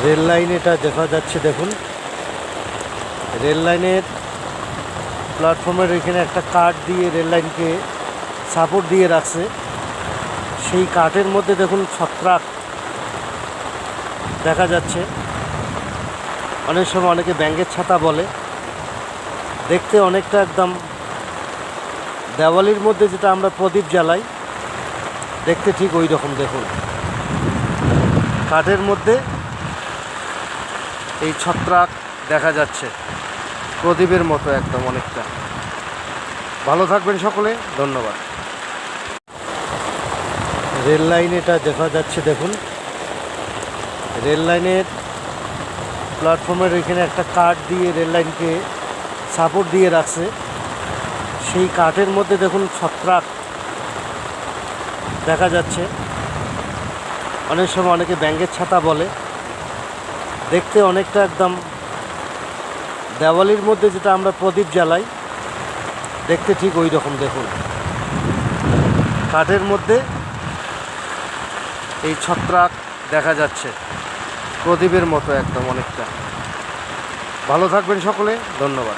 Rail line এটা দেখা যাচ্ছে, দেখুন রেল লাইনের প্ল্যাটফর্মের এখানে একটা কাঠ দিয়ে রেল লাইনকে সাপোর্ট দিয়ে রাখছে। সেই কাঠের মধ্যে দেখুন ছত্রাক দেখা যাচ্ছে। অনেক সময় অনেকে ব্যাঙের ছাতা বলে, দেখতে অনেকটা একদম দেওয়ালির মধ্যে যেটা আমরা প্রদীপ জ্বালাই, দেখতে ঠিক ওই রকম। দেখুন কাঠের মধ্যে এই ছত্রাক দেখা যাচ্ছে, প্রদীপের মতো একদম অনেকটা। ভালো থাকবেন সকলে, ধন্যবাদ। রেল লাইন এটা দেখা যাচ্ছে, দেখুন রেল লাইনের প্ল্যাটফর্মের এখানে একটা কাঠ দিয়ে রেল লাইনকে সাপোর্ট দিয়ে রাখছে। সেই কাঠের মধ্যে দেখুন ছত্রাক দেখা যাচ্ছে। অনেক সময় অনেকে ব্যাঙের ছাতা বলে, দেখতে অনেকটা একদম দেওয়ালির মধ্যে যেটা আমরা প্রদীপ জ্বালাই, দেখতে ঠিক ওই রকম। দেখুন কাঠের মধ্যে এই ছত্রাক দেখা যাচ্ছে, প্রদীপের মতো একদম অনেকটা। ভালো থাকবেন সকলে, ধন্যবাদ।